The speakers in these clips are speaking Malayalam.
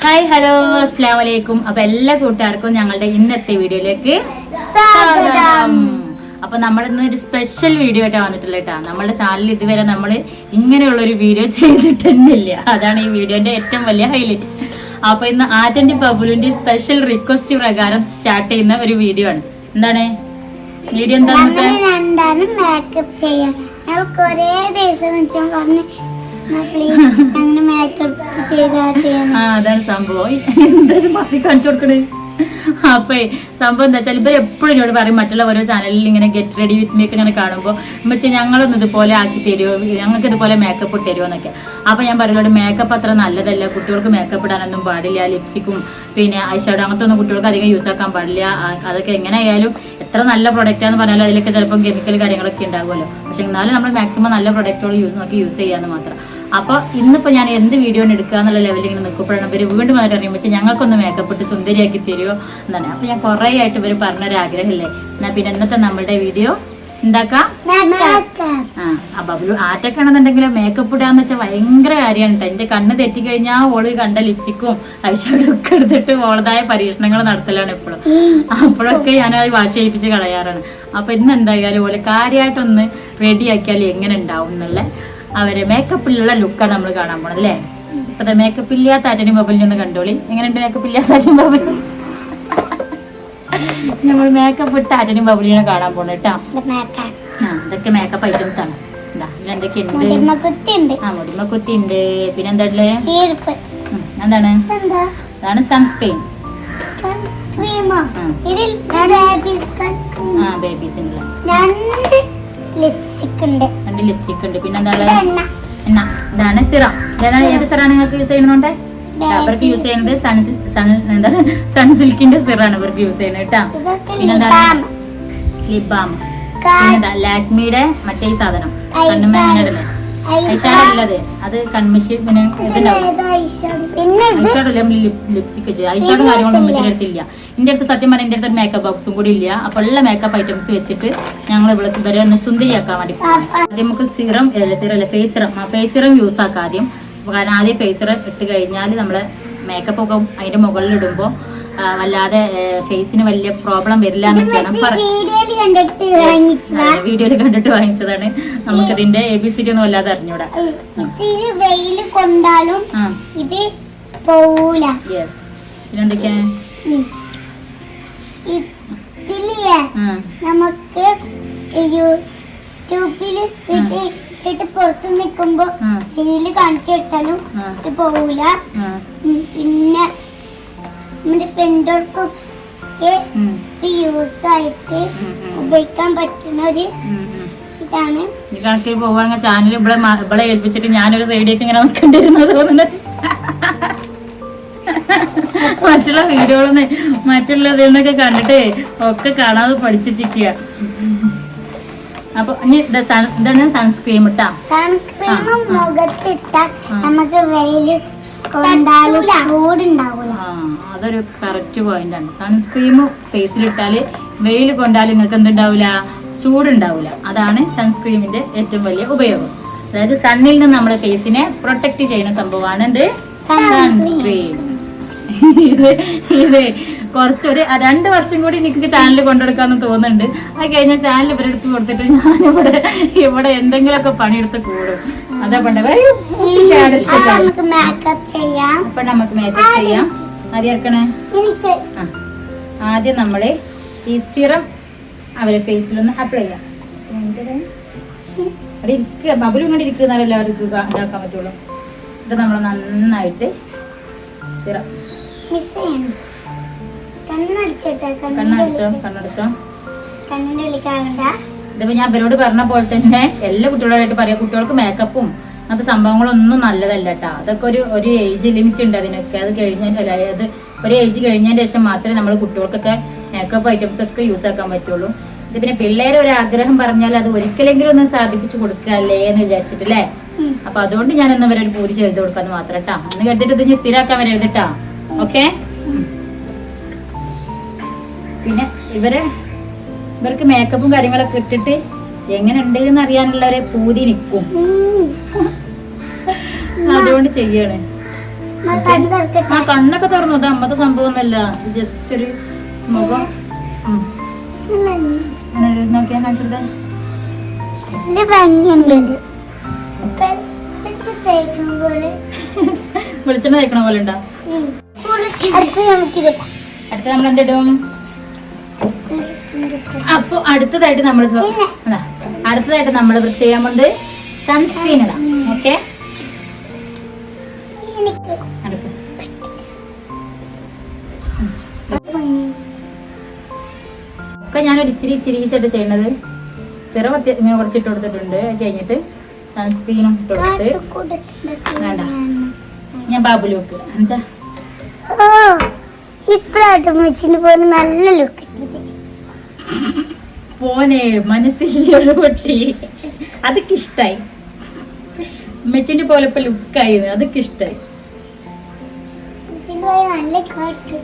ഹായ് ഹലോ അസ്സലാമു അലൈക്കും. അപ്പൊ എല്ലാ കൂട്ടുകാർക്കും ഞങ്ങളുടെ ഇന്നത്തെ വീഡിയോയിലേക്ക് സ്വാഗതം. അപ്പൊ നമ്മൾ ഇന്ന് ഒരു സ്പെഷ്യൽ വീഡിയോ ആയിട്ടാണ് വന്നിട്ടുള്ളത് കേട്ടോ. നമ്മുടെ ചാനലിൽ ഇതുവരെ നമ്മൾ ഇങ്ങനെയുള്ള ഒരു വീഡിയോ ചെയ്തിട്ടൊന്നുമില്ല. അതാണ് ഈ വീഡിയോന്റെ ഏറ്റവും വലിയ ഹൈലൈറ്റ്. അപ്പൊ ഇന്ന് ആറ്റന്റെ ബബുലിന്റെ സ്പെഷ്യൽ റിക്വസ്റ്റ് പ്രകാരം സ്റ്റാർട്ട് ചെയ്യുന്ന ഒരു വീഡിയോ ആണ്. എന്താണ് വീഡിയോ? എന്താ മേക്കപ്പ് ചെയ്യാൻ ഒരേ ദിവസം പറഞ്ഞു അതാണ് സംഭവം. എന്തായാലും മാറി കാണിച്ചു കൊടുക്കണേ. അപ്പൊ സംഭവം എന്താ വെച്ചാൽ ഇപ്പൊ എപ്പോഴും എന്നോട് പറയും, മറ്റുള്ള ഓരോ ചാനലിൽ ഇങ്ങനെ ഗെറ്റ് റെഡി വിത്ത് മീ ഒക്കെ ഇങ്ങനെ കാണുമ്പോൾ വെച്ചാൽ ഞങ്ങളൊന്നും ഇതുപോലെ ആക്കി തരുമോ, ഞങ്ങൾക്ക് ഇതുപോലെ മേക്കപ്പ് ഇട്ട് തരുമോ എന്നൊക്കെ. അപ്പൊ ഞാൻ പറയുന്നത് മേക്കപ്പ് അത്ര നല്ലതല്ല, കുട്ടികൾക്ക് മേക്കപ്പ് ഇടാനൊന്നും പാടില്ല. ലിപ്സ്റ്റിക്കും പിന്നെ ഐഷാഡോ അങ്ങനത്തെ ഒന്നും കുട്ടികൾക്ക് അധികം യൂസ് ആക്കാൻ പാടില്ല. അതൊക്കെ എങ്ങനെ ആയാലും എത്ര നല്ല പ്രൊഡക്റ്റാന്ന് പറഞ്ഞാലും അതിലൊക്കെ ചിലപ്പോൾ കെമിക്കൽ കാര്യങ്ങളൊക്കെ ഉണ്ടാകുമല്ലോ. പക്ഷെ എന്നാലും നമ്മൾ മാക്സിമം നല്ല പ്രൊഡക്റ്റുകൾ നോക്കി യൂസ് ചെയ്യാന്ന് മാത്രം. അപ്പൊ ഇന്നിപ്പോ ഞാൻ എന്ത് വീഡിയോ എടുക്കുക എന്നുള്ള ലെവലിൽ ഇങ്ങനെ നിൽക്കപ്പോഴാണ് ഇവര് വീണ്ടും അവർ അറിയുമ്പോൾ വെച്ചാൽ ഞങ്ങൾക്കൊന്ന് മേക്കപ്പ് ഇട്ട് സുന്ദരിയാക്കി തരുമോ എന്നാണ്. അപ്പൊ ഞാൻ കുറേ ആയിട്ട് ഇവര് പറഞ്ഞൊരാഗ്രഹമില്ലേ, എന്നാ പിന്നെ ഇന്നത്തെ നമ്മളുടെ വീഡിയോ എന്താക്കാം. ബബുലു ആറ്റൊക്കെയാണെന്നുണ്ടെങ്കിൽ മേക്കപ്പ് ഇടാന്ന് വെച്ചാൽ ഭയങ്കര കാര്യമാണ് കേട്ടോ. എന്റെ കണ്ണ് തെറ്റിക്കഴിഞ്ഞാൽ ഓള് കണ്ട ലിപ്സ്റ്റിക്കും ഐഷാഡും ഒക്കെ എടുത്തിട്ട് ഓളതായ പരീക്ഷണങ്ങൾ നടത്തലാണ് എപ്പോഴും. അപ്പോഴൊക്കെ ഞാനത് വാഷ് ചെയ്യിപ്പിച്ച് കളയാറാണ്. അപ്പൊ ഇന്ന് എന്തായാലും ഓള് കാര്യമായിട്ടൊന്ന് റെഡിയാക്കിയാൽ എങ്ങനെ ഉണ്ടാവും എന്നുള്ള അവരെ മേക്കപ്പിലുള്ള ലുക്കാണ് നമ്മൾ കാണാൻ പോണത് അല്ലേ. അപ്പൊ മേക്കപ്പ് ഇല്ലാത്ത ആറ്റനും ബബുലിനെ ഒന്ന് കണ്ടോളി. എങ്ങനെയുണ്ട് മേക്കപ്പ് ഇല്ലാത്ത ആറ്റനും ബബുലും? നമ്മൾ മേക്കപ്പ് ഇട്ട ആറ്റനും ബബുലിനെ കാണാൻ പോണ കേട്ടോ. ഇതൊക്കെ മേക്കപ്പ് ഐറ്റംസ് ആണ്. എന്തൊക്കെയുണ്ട്? മുടിമക്കുത്തി ഉണ്ട്. പിന്നെ എന്താ എന്താണ്? അതാണ് സൺസ്ക്രീൻ. ബേബീസിനുള്ള രണ്ട് ലിപ്സ്റ്റിക് ഉണ്ട്. പിന്നെ എന്താണ്? ഇതാണ് സിറം. ഇതാണ് ഏത് സിറാണ് നിങ്ങൾക്ക് യൂസ് ചെയ്യുന്നുണ്ട്? അവർക്ക് യൂസ് ചെയ്യുന്നത് സൺസിൽക്കിന്റെ സിറാണ് ഇവർക്ക് യൂസ് ചെയ്യുന്നത് കേട്ടോ. പിന്നെ എന്താണ്? Lip balm. പിന്നെ ലാക്മിയുടെ മറ്റേ ഈ സാധനം കണ്ണുമേടല്ലേ ഐഷാഡോ ഉള്ളത്, അത് കൺമിഷി പിന്നെ ലിപ്സ്റ്റിക് ഐഷാഡോ കാര്യങ്ങളൊന്നും എടുത്തില്ല. എന്റെ അടുത്ത് സത്യം പറഞ്ഞാൽ എന്റെ അടുത്ത് മേക്കപ്പ് ബോക്സും കൂടി ഇല്ല. അപ്പൊ ഉള്ള മേക്കപ്പ് ഐറ്റംസ് വെച്ചിട്ട് ഞങ്ങൾ ഇവരെ ഒന്ന് സുന്ദരിയാക്കാൻ വേണ്ടി ആദ്യം നമുക്ക് ഫേസ് സിറം യൂസ് ആക്കാം ആദ്യം. കാരണം ആദ്യം ഫേസ് സിറം ഇട്ട് കഴിഞ്ഞാൽ നമ്മളെ മേക്കപ്പ് ഒക്കെ അതിന്റെ മുകളിൽ ഇടുമ്പോൾ വല്ലാതെ ഫേസിന് വലിയ പ്രോബ്ലം വരില്ല എന്നൊക്കെയാണ് വീഡിയോയിൽ കണ്ടിട്ട് വാങ്ങിച്ചതാണ്. നമുക്ക് ഇതിന്റെ ABCD ഒന്നും വല്ലാതെ അറിഞ്ഞൂടാ. പിന്നെന്തൊക്കെയാ നമുക്ക് യൂട്യൂബില് ഇട്ടിട്ട് പുറത്ത് നിൽക്കുമ്പോ വെയില് കാണിച്ചു കൊടുത്താലും ഇത് പോവൂല. പിന്നെ നമ്മുടെ ഫ്രണ്ടുകൾക്കൊക്കെ യൂസ് ആയിട്ട് ഉപയോഗിക്കാൻ പറ്റുന്ന ഒരു ഇതാണ്. ഈ കണക്കിൽ പോവുകയാണെങ്കിൽ ചാനൽ ഇവിടെ ഏൽപ്പിച്ചിട്ട് ഞാനൊരു സൈഡിലേക്ക് ഇങ്ങനെ നോക്കേണ്ടിരുന്നത് തോന്നുന്നുണ്ട്. മറ്റുള്ള വീഡിയോകളൊന്നും മറ്റുള്ളതിൽ നിന്നൊക്കെ കണ്ടിട്ട് ഒക്കെ കാണാതെ പഠിച്ചിരിക്കുക. അപ്പൊ ഇതാണ് സൺസ്ക്രീം ഇട്ടാ. സൺസ്ക്രീം മുഖത്തിട്ട നമുക്ക് വെയില് ചൂടുണ്ടാവില്ല. അതൊരു കറക്റ്റ് പോയിന്റ് ആണ്. സൺസ്ക്രീം ഫേസിലിട്ടാല് വെയിൽ കൊണ്ടാൽ നിങ്ങൾക്ക് എന്തുണ്ടാവില്ല? ചൂടുണ്ടാവില്ല. അതാണ് സൺസ്ക്രീമിന്റെ ഏറ്റവും വലിയ ഉപയോഗം. അതായത് സണ്ണിൽ നിന്ന് നമ്മുടെ ഫേസിനെ പ്രൊട്ടക്ട് ചെയ്യുന്ന സംഭവമാണ് എന്ത്? സൺസ്ക്രീം. ഇത് കുറച്ചൊരു 2 വർഷം കൂടി എനിക്ക് ചാനൽ കൊണ്ടെടുക്കാന്ന് തോന്നുന്നുണ്ട്. അത് കഴിഞ്ഞ ചാനൽ ഇവരെടുത്ത് കൊടുത്തിട്ട് ഇവിടെ എന്തെങ്കിലുമൊക്കെ പണിയെടുത്ത് കൂടും. അതാ പണ്ടേ മേക്കപ്പ് ചെയ്യാം. അപ്പൊ നമുക്ക് മേക്കപ്പ് ചെയ്യാം. ആദ്യം ഇറക്കണേ. ആദ്യം നമ്മള് ഈ സിറം അവരെ ഫേസിലൊന്ന് അപ്ലൈ ചെയ്യാം. അവിടെ ഇരിക്കുക, ബബിലും ഇങ്ങനെ ഇരിക്കുന്നവരെ എല്ലാവർക്കും ഇതാക്കാൻ പറ്റുള്ളൂ. ഇത് നമ്മൾ നന്നായിട്ട് സിറം കണ്ണടച്ചോ. ഇതിപ്പോ ഞാൻ ഇവരോട് പറഞ്ഞ പോലെ തന്നെ എല്ലാ കുട്ടികളായിട്ട് പറയാം, കുട്ടികൾക്ക് മേക്കപ്പും അങ്ങനത്തെ സംഭവങ്ങളൊന്നും നല്ലതല്ല കേട്ടോ. അതൊക്കെ ഒരു ഏജ് ലിമിറ്റ് ഉണ്ട് അതിനൊക്കെ. അത് അത് ഒരു ഏജ് കഴിഞ്ഞതിന് ശേഷം മാത്രമേ നമ്മൾ കുട്ടികൾക്കൊക്കെ മേക്കപ്പ് ഐറ്റംസ് ഒക്കെ യൂസ് ആക്കാൻ പറ്റുള്ളൂ. ഇത് പിന്നെ പിള്ളേരെ ഒരു ആഗ്രഹം പറഞ്ഞാൽ അത് ഒരിക്കലെങ്കിലും ഒന്ന് സാധിപ്പിച്ചു കൊടുക്കല്ലേ എന്ന് വിചാരിച്ചിട്ടില്ലേ. അപ്പൊ അതുകൊണ്ട് ഞാനൊന്ന് ഇവരൊരു പൂരി ചെയ്ത് കൊടുക്കാന്ന് മാത്രം കേട്ടാ. അന്ന് കരുതിട്ട് ഇത് സ്ഥിരമാക്കാൻ വരരുതിട്ടാ. ഓക്കെ. പിന്നെ ഇവർക്ക് മേക്കപ്പും കാര്യങ്ങളൊക്കെ ഇട്ടിട്ട് എങ്ങനെ ഉണ്ട് എന്ന് അറിയാനുള്ള ഒരു പൂതി നിൽക്കും. അതുകൊണ്ട് ചെയ്യണേ. കണ്ണ് തുറക്കട്ടെ. ആ കണ്ണൊക്കെ തുറന്നു. അത് അമ്മത്തെ സംഭവം ഒന്നല്ല, ജസ്റ്റ് ഒരു മുഖം. അങ്ങനെ ഒരു നോക്കിയാ കാണിച്ചെടുത്തേ. നല്ല ഭംഗിയുണ്ട്. തേക്കുന്ന പോലെ. വെളിച്ചെണ്ണ തേക്കണ പോലെ ഉണ്ടാ. അടുത്ത് നമുക്കിത് അടുത്ത നമ്മൾ എന്തിടും? അപ്പൊ അടുത്തതായിട്ട് നമ്മൾ ചെയ്യാൻ പോകുന്നത് സൺസ്ക്രീൻ ഇടാം. ഓക്കെ, ഒക്കെ ഞാനൊരു ഇച്ചിരി ഇച്ചിരിച്ചിട്ട് ചെയ്യണത്. സിറം ഇങ്ങനെ കുറച്ചിട്ട് കൊടുത്തിട്ടുണ്ട്. അത് കഴിഞ്ഞിട്ട് സൺസ്ക്രീനും ഇട്ട് കൊടുത്തിട്ട് വേണ്ട, ഞാൻ ബാബുല് വെക്കുക എന്നുവെച്ചാ ഇപ്പഴായിട്ട് മുച്ചിന് പോലെ നല്ല ലുക്ക് പോനെ മനസ്സിലൊരു പൊട്ടി. അതൊക്കെ ഇഷ്ടായി. മെച്ചിന്റെ പോലെ ഇപ്പൊ ലുക്കായി, അതൊക്കെ ഇഷ്ടായി. നല്ല കാട്ട്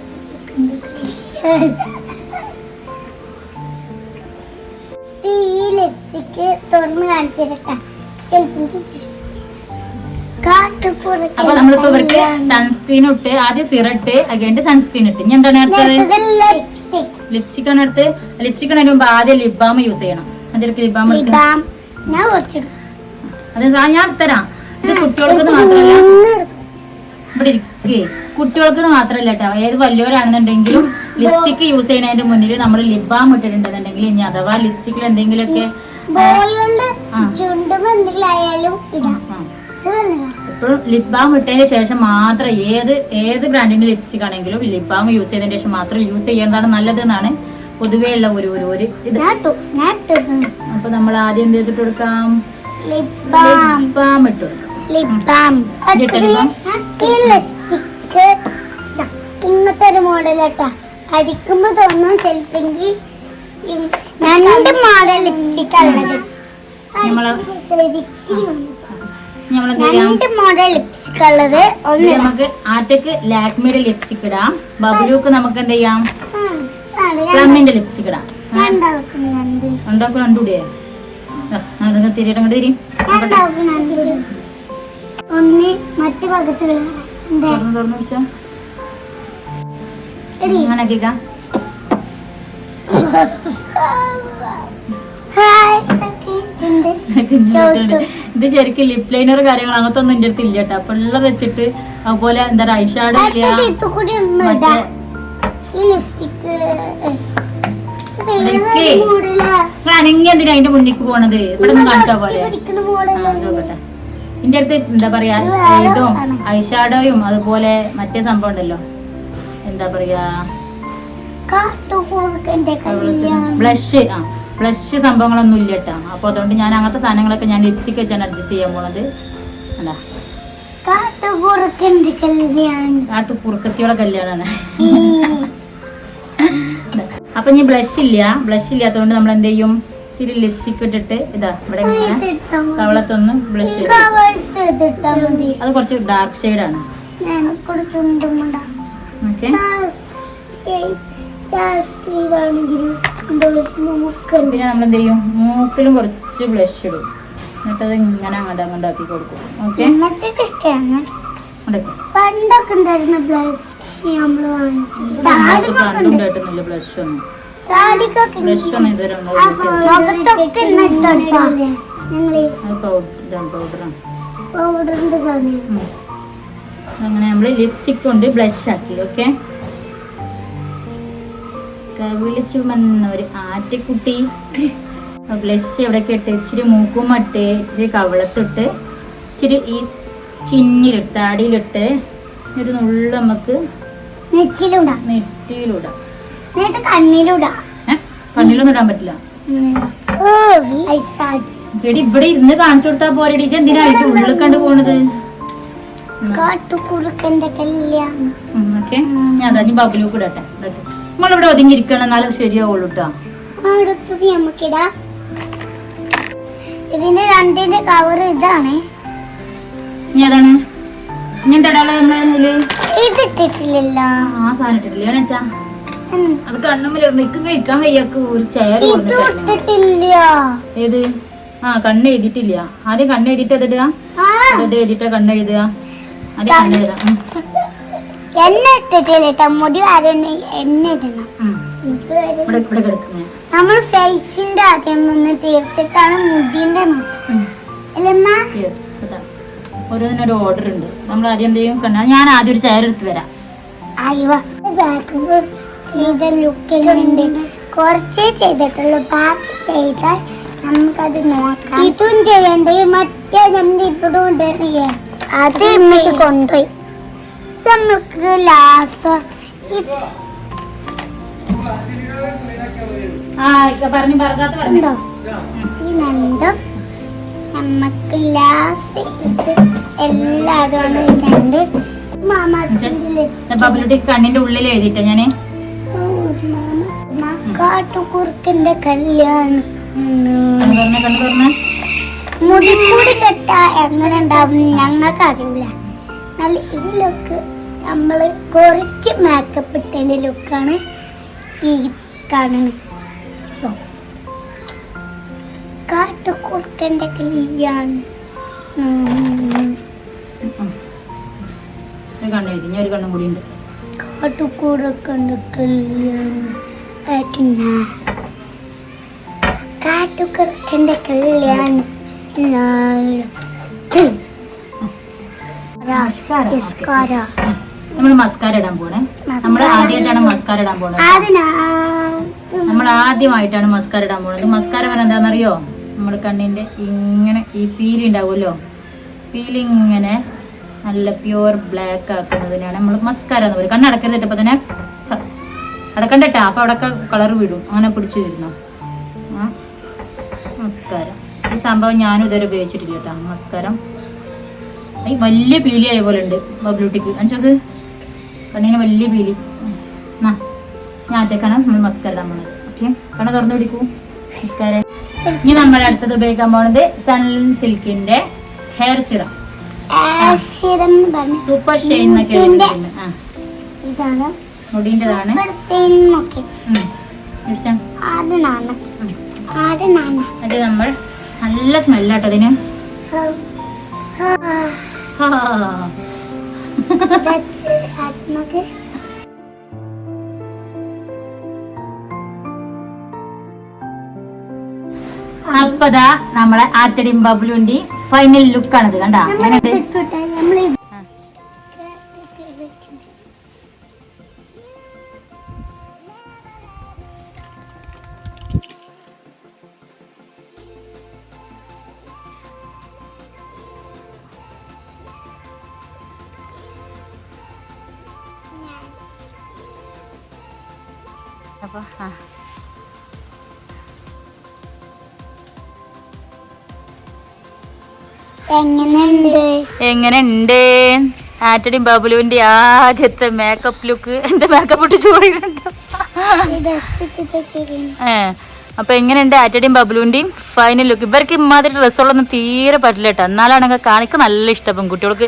ഈ ലിപ്സ്റ്റിക്ക് തുറന്ന് കാണിച്ചിട്ടാ അപ്പൊ നമ്മളിപ്പോ ഇവർക്ക് സൺസ്ക്രീൻ ഇട്ട് ആദ്യം സിറം ഇട്ട് കഴിഞ്ഞിട്ട് സൺസ്ക്രീൻ ഇട്ട് ഇനി എന്താണ് അടുത്തത്? ലിപ്സ്റ്റിക് ആണ് അടുത്ത്. ലിപ്സ്റ്റിക് ആണ് മുമ്പ് ആദ്യം ലിപ് ബാം യൂസ് ചെയ്യണം. അതിലേക്ക് ലിപ് ബാം അത് ഞാൻ എടുത്തരാം. ഇത് കുട്ടികൾക്ക് മാത്രല്ല, ഇവിടെ ഇരിക്കേ, കുട്ടികൾക്ക് മാത്രല്ല കേട്ടോ, ഏത് വലിയവരാണെന്നുണ്ടെങ്കിലും ലിപ്സ്റ്റിക് യൂസ് ചെയ്യുന്നതിന്റെ മുന്നിൽ നമ്മൾ ലിപ് ബാം ഇട്ടിട്ടുണ്ടെന്നുണ്ടെങ്കിൽ ഇനി അഥവാ ലിപ്സ്റ്റിക്കിൽ എന്തെങ്കിലുമൊക്കെ എപ്പോഴും ലിപ് ബാം ഇട്ടതിന് ശേഷം മാത്രം ഏത് ബ്രാൻഡിന്റെ ലിപ്സ്റ്റിക് ആണെങ്കിലും ലിപ് ബാം യൂസ് ചെയ്തതിന് ശേഷം മാത്രം യൂസ് ചെയ്യുന്നതാണ് നല്ലത് എന്നാണ് പൊതുവേ ഉള്ള ഒരു ഇത്. അപ്പൊ നമ്മൾ ആദ്യം എന്ത് ചെയ്തിട്ട് കൊടുക്കാം? ലിപ് ബാം ഇട്ട് കൊടുക്കാം. ഇങ്ങനത്തെ ഒരു മോഡലാട്ടാ. അടിക്കുമ്പോ തോന്നും ചിലപ്പെങ്കിൽ രണ്ട് മോഡൽ ലിപ്സ്റ്റിക് ഉള്ളത്. രണ്ട് മോഡൽ ലിപ്സ്റ്റിക് ഉള്ളത്. നമുക്ക് ആറ്റക്ക് ലാക്മിയുടെ ലിപ്സ്റ്റിക് ഇടാം. ബബുലുക്ക് നമുക്ക് എന്ത് ചെയ്യാം? പ്ലമ്മിന്റെ ലിപ്സ്റ്റിക് ഇടാം. ഉണ്ടാക്കും രണ്ടുകൂടിയേ. അതൊക്കെ തിരിയിടങ്ങോട്ട് തിരി. ഒന്ന് മറ്റു ഭാഗത്ത് തുറന്നു വെച്ചാ അങ്ങനെ ആക്കിക്കാം. ഇത് ശരിക്കും ലിപ് ലൈനർ കാര്യങ്ങൾ അങ്ങനത്തെ ഒന്നും എന്റെ അടുത്ത് ഇല്ല കേട്ടോ. അപ്പൊ ഉള്ളത് വെച്ചിട്ട് അതുപോലെ എന്താ പറയുക ഐഷാഡോ ഇല്ല. അനങ്ങി എന്തിനാ അതിന്റെ മുന്നിക്ക് പോണത്? ഇവിടെ നിന്ന് കാണിച്ചാ പോലെ. നോക്കട്ടെ, എന്റെ അടുത്ത് എന്താ പറയാ ഇതും ഐഷാഡോയും അതുപോലെ മറ്റേ സംഭവം ഉണ്ടല്ലോ, എന്താ പറയാ ബ്ലഷ് സംഭവങ്ങളൊന്നും ഇല്ല കേട്ടോ. അപ്പൊ അതുകൊണ്ട് ഞാൻ അങ്ങനത്തെ സാധനങ്ങളൊക്കെ ഞാൻ ലിപ്സ്റ്റിക് വെച്ചാണ് അഡ്ജസ്റ്റ് ചെയ്യാൻ പോണത്. എന്താ കാട്ടുപുറുക്കത്തിയോടെ കല്യാണാണ്. അപ്പൊ ഇനി ബ്ലഷ് ഇല്ലാത്തതുകൊണ്ട് നമ്മൾ എന്ത് ചെയ്യും? ഇച്ചിരി ലിപ്സ്റ്റിക് ഇട്ടിട്ട് ഇതാ ഇവിടെ ഇങ്ങനെ കവളത്തൊന്ന് ബ്ലഷ്. അത് കുറച്ച് ഡാർക്ക് ഷെയ്ഡാണ്. ഓക്കെ, പിന്നെ നമ്മൾ എന്ത് ചെയ്യും? മൂക്കിലും കുറച്ച് ബ്ലഷ് ഇടും. എന്നിട്ടത് ഇങ്ങനെ അങ്ങോട്ടാക്കി കൊടുക്കും. ഓക്കെ, പണ്ടൊക്കെ ഉണ്ടായിരുന്ന ബ്ലഷ് കണ്ടുണ്ടായിട്ടൊന്നുമില്ല ബ്ലഷ് ഒന്നും. ബ്ലഷ് ഒന്നും ഇതുവരെ പൗഡറാണ്. അങ്ങനെ നമ്മള് ലിപ്സ്റ്റിക് കൊണ്ട് ബ്ലഷ് ആക്കി. ഓക്കെ, വിളിച്ചുമെന്ന ഒരു ആറ്റക്കുട്ടി. ബ്ലഷ് എവിടെയൊക്കെ ഇട്ട് ഇച്ചിരി മൂക്കും ഇട്ട് ഇച്ചിരി കവളത്തിട്ട് ഇച്ചിരി ഈ ചിന്നിലിട്ട് താടിയിലിട്ട് ഒരു നുള്ളു നമുക്ക് നെറ്റിയിലിടാം. കണ്ണിലൊന്നും ഇടാൻ പറ്റില്ല. എടി ഇവിടെ ഇരുന്ന് കാണിച്ചു കൊടുത്താ പോരെ ടീച്ചർ, എന്തിനാ ഉള്ളിൽ കണ്ടു പോണത്? ഓക്കെ, ഞാൻ അതാ ബബുലൂക്ക് ഇടട്ടെ. നമ്മളിവിടെ ഒതുങ്ങിയിരിക്കണം, എന്നാലും ശരിയാവുള്ളൂ കേട്ടോ. ഇതിന്റെ രണ്ടിന്റെ കവർ ഇതാണ്. ഇനി ഏതാണ്? ഇനി എന്താ ഇത് ഇട്ടിട്ടില്ലല്ലോ. ആ സാധനം ഇട്ടിട്ടില്ല വെച്ചാ അത് കണ്ണുമ്മിലിരുന്ന് കഴിക്കാൻ വയ്യാക്ക് ഒരു ചെയർ ഇട്ടിട്ടില്ല. ഏത്? ആ കണ്ണ് എഴുതിയിട്ടില്ല. ആദ്യം കണ്ണ് എഴുതിട്ട് അതിടുക. അത് എഴുതിട്ടാ കണ്ണ് എഴുതുക. അത് കണ്ണെഴുതാം. എണ്ണ ഇട്ടിട്ടില്ല മുടി വരണ എണ്ണ ഇടണം. ഇവിടെ കിടക്കുക. നമ്മള് ഫേസിന്റെ ആദ്യം ഒന്ന് തീർത്തിട്ടാണ് മുടിന്റെ അല്ലമ്മ. യെസ്, അതാ ഓരോന്നിനൊരു ഓർഡർ ഉണ്ട്. നമ്മൾ ആദ്യം എന്ത് ചെയ്യും കണ്ണാ? ഞാൻ ആദ്യം ഒരു ചെയർ എടുത്ത് വരാം. ചെയ്ത ലുക്കുണ്ട്, കുറച്ചേ ചെയ്തിട്ടുള്ളൂ. ബാക്കി ചെയ്താൽ നമുക്കത് നോക്കാം. ഇതും ചെയ്യണ്ടേ, മറ്റേ നമ്മൾ ഇപ്പോഴും അത് ഇമ്മച്ച് കൊണ്ടുപോയി. നമുക്ക് ലാസ്റ്റ് ഉണ്ടോ ഇതുണ്ടോ നമുക്ക് ലാസ്റ്റ് ഇത് എല്ലാതാണ് രണ്ട് കണ്ണിന്റെ ഉള്ളിൽ എഴുതിട്ട ഞാന് കാട്ടുകുറുക്കന്റെ കല്യാണം. കണ്ണു തുറന്ന മുടിക്കൂടി കെട്ടാ എങ്ങനെ ഉണ്ടാവും ഞങ്ങൾക്ക് അറിയില്ല. നല്ല ഈ ലുക്ക് നമ്മള് കുറച്ച് മേക്കപ്പ് ഇട്ടതിന്റെ ലുക്കാണ് ഈ കാണുന്നത്. കാട്ടുകുറുക്കന്റെ കല്യാണം. കണ്ണു എഴുതി. ഞാൻ ഒരു കണ്ണും കൂടി ഉണ്ട്. കാട്ടുകുറുക്കന്റെ കല്യാണം. കാട്ടുകുറുക്കന്റെ കല്യാണം. നമ്മള് മസ്കാര ഇടാൻ പോണേ. നമ്മൾ ആദ്യമായിട്ടാണ് മസ്കാര ഇടാൻ പോണത്. നമ്മൾ ആദ്യമായിട്ടാണ് മസ്കാര ഇടാൻ പോണത്. മസ്കാര പറഞ്ഞാൽ എന്താണെന്നറിയോ? നമ്മുടെ കണ്ണിന്റെ ഇങ്ങനെ ഈ പീലി ഉണ്ടാവുമല്ലോ, പീലി ഇങ്ങനെ നല്ല പ്യുവർ ബ്ലാക്ക് ആക്കുന്നതിനാണ് നമ്മൾ മസ്കാര എന്ന് പറയും. കണ്ണടക്കരുത് ഇട്ടപ്പോൾ തന്നെ അടക്കണ്ടട്ടാ, അപ്പൊ അവിടെയൊക്കെ കളർ വിടും. അങ്ങനെ പിടിച്ചു തരുന്നു മസ്കാരം. ഈ സംഭവം ഞാനും ഇതുവരെ ഉപയോഗിച്ചിട്ടില്ല കേട്ടോ. മസ്കാരം ഈ വലിയ പീലി ആയ പോലെ ഉണ്ട് ബബ്ലൂട്ടിക്ക്. അഞ്ചോക്ക് കണ്ണിന് വലിയ പീലി. ഞാൻ ഒറ്റക്കാണ് നമ്മൾ മസ്കാര ഇടാൻ പോണത്. ഓക്കെ, കണ്ണ തുറന്നു പിടിക്കൂ മസ്കാര. ഇനി നമ്മൾ അടുത്തത് ഉപയോഗിക്കാൻ പോണത് സൺസിൽക്കിന്റെ ഹെയർ സിറം. സൂപ്പർ ഷൈൻ എന്നൊക്കെ ഇതാണ് മുടിൻ്റെതാണ്. എന്നിട്ട് നമ്മൾ നല്ല സ്മെല്ലാട്ടോ അതിന്. അപ്പതാ നമ്മളെ ആറ്റടിയും ബബ്ലുവിന്റെ ഫൈനൽ ലുക്കാണിത്. കണ്ടാ അപ്പൊ എങ്ങനെയുണ്ട് ആറ്റടിയും ബബ്ലുവിന്റെ ആദ്യത്തെ മേക്കപ്പ് ലുക്ക്? എന്റെ മേക്കപ്പ് ഇട്ട് ചോറിയുണ്ട്. അപ്പൊ എങ്ങനെയുണ്ട് ആറ്റടിയും ബബ്ലുവിന്റെയും ഫൈനൽ ലുക്ക്? ഇവർക്ക് ഇമാതിരി ഡ്രസ്സുകളൊന്നും തീരെ പറ്റില്ല കേട്ടോ. എന്നാലാണെങ്കിൽ കാണിക്ക് നല്ല ഇഷ്ടം. പെൺകുട്ടികൾക്ക്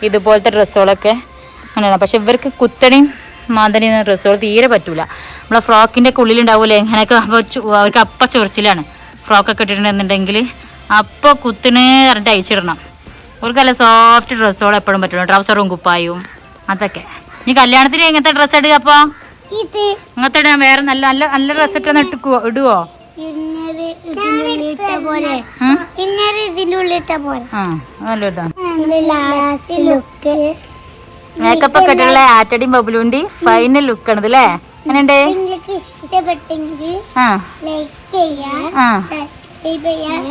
ഇതുപോലത്തെ ഡ്രസ്സുകളൊക്കെ അങ്ങനെയാണ്. പക്ഷെ ഇവർക്ക് കുത്തണിയും മാന്തണിയും ഡ്രസ്സുകൾ തീരെ പറ്റൂല. നമ്മളെ ഫ്രോക്കിന്റെ ഒക്കെ ഉള്ളിലുണ്ടാവൂലേ എങ്ങനെയൊക്കെ. അപ്പോൾ അവർക്ക് അപ്പ ചൊറിച്ചിലാണ്. ഫ്രോക്കൊക്കെ ഇട്ടിട്ടുണ്ടെന്നുണ്ടെങ്കിൽ അപ്പോൾ കുത്തിനെ പറഞ്ഞിട്ട് അയച്ചിടണം. അവർക്കല്ല സോഫ്റ്റ് ഡ്രസ്സുകൾ എപ്പോഴും പറ്റുള്ളൂ. ട്രൗസറും കുപ്പായും അതൊക്കെ. ഇനി കല്യാണത്തിന് എങ്ങനത്തെ ഡ്രസ്സ് ഇടുക? അപ്പൊ ഇങ്ങനത്തെ ഇടാൻ വേറെ നല്ല നല്ല നല്ല ഡ്രസ്സ് ഇട്ടൊന്ന് ഇടുവോ? മേക്കപ്പ് ഒക്കെ ഇട്ടുള്ള ആറ്റടിയും ബബ്ലുവിന്റെ ഫൈനൽ ലുക്ക് ആണിത് അല്ലേ? എങ്ങനെയുണ്ട്? ഇഷ്ടപ്പെട്ടെങ്കിൽ ലൈക്ക് ചെയ്യാം, സബ്സ്ക്രൈബ് ചെയ്യാം.